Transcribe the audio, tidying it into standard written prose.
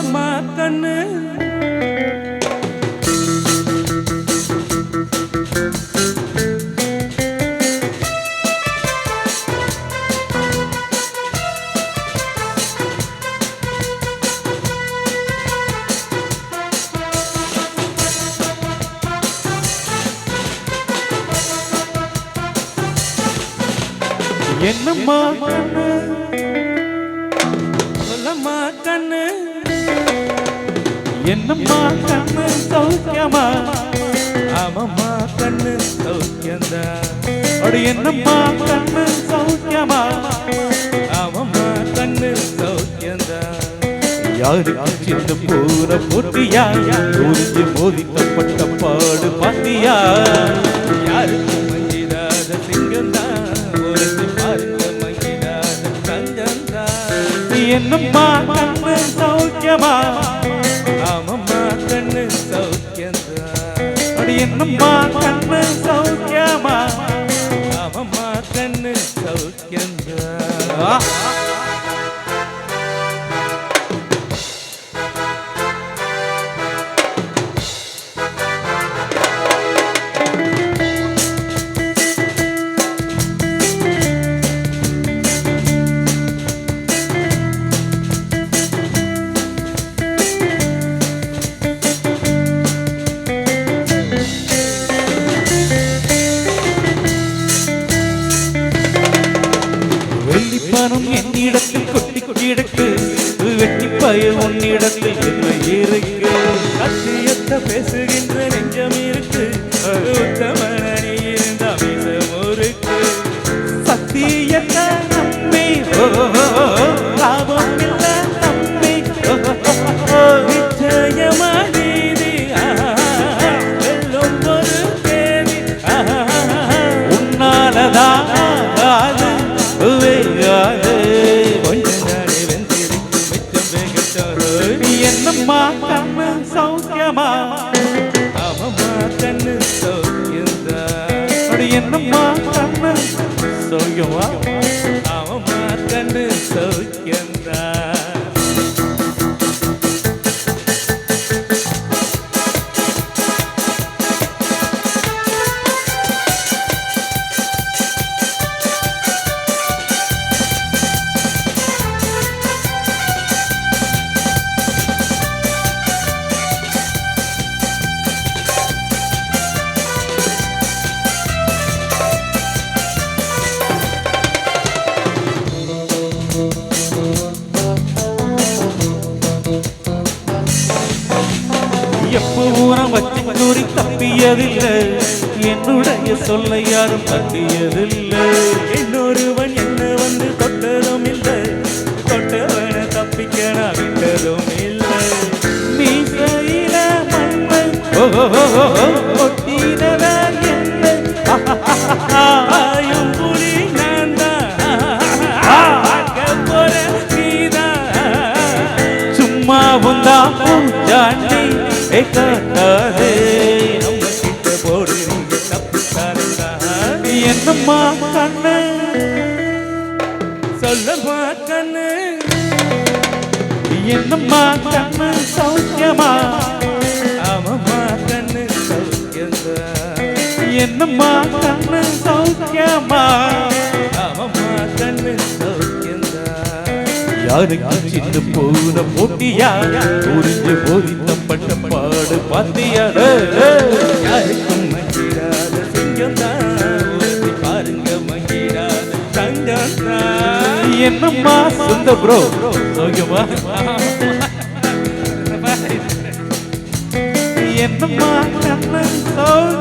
சொல்லம்மா கண்ணு என்னம்மா கண்ணு சொல்லம்மா கண்ணு என்னம்மா கண்ணு சௌக்கியமா ஆமம்மா கண்ணு சௌக்கியந்தா அடி என்னம்மா கண்ணு சௌக்கியமா ஆமம்மா கண்ணு சௌக்கியந்தா யாருக்கு சின்ன பூர போட்டியா உறிஞ்சி மோதிக்கப்பட்ட பாடு பாத்தியா யாருக்கு மஞ்சிராத சிங்கந்தா என்னம்மா கண்ணு சௌக்கியமா ஆமம்மா கண்ணு சௌக்கியந்தா அடி என்னம்மா கண்ணு சௌக்கியமா ஆமம்மா கண்ணு சௌக்கியந்தா பணம் என்னிடத்தில் கொட்டி கிடக்கு வெட்டி பயிர் உன்னிடத்தில் என்ன இருக்கு சத்தியத்தை பேசுகின்ற நெஞ்சம் இருக்கு உத்தமன நீ இருந்த மிசமுருக்கு சத்தியத்தை நம்பி லாபம் இல்ல நம்பி நிச்சயமா நீதி வெல்லும் ஒரு தேதி உன்னாலதான் என்னம்மா கண்ணு சௌக்கியமா ஆமம்மா கண்ணு சௌக்கியந்தா அடி என்னம்மா கண்ணு சௌக்கியமா ஆமம்மா கண்ணு சௌக்கியந்தா எப்பூரம் வச்சு கூறி தப்பியதில்லை என்னுடைய சொல்ல யாரும் தப்பியதில்லை இன்னொருவன் என்ன வந்து தொட்டதும் இல்லை தொட்டவனை தப்பிக்க நான் விட்டதும் இல்லை மீசையில மண்ணை கொட்டினவர் என்ன ஆயும் புலி நான் தான் போற நீதான் சும்மா வந்தா பூஜாண்டி காட்டாதே நம்ம கிட்ட போடு நீங்க தப்பித்தாரா என்னம்மா கண்ணு சொல்லம்மா கண்ணு என்னம்மா கண்ணு சௌக்கியமா ஆமம்மா கண்ணு சௌக்கியந்தா என்னம்மா கண்ணு சௌக்கியமா ஆமம்மா கண்ணு சௌக்கியந்தா யாருக்கு சின்ன பூர போட்டியா உறிஞ்சு போதித்தப்பட்ட பாடு பாத்தியா யாருக்கும் மங்கிடாத சிங்கம்தான் பாருங்க மங்கிடாத தங்கம்தான் என்னம்மா சுந்த ப்ரோ சௌக்கியமா என்னம்மா கண்ணு சௌக்கியம்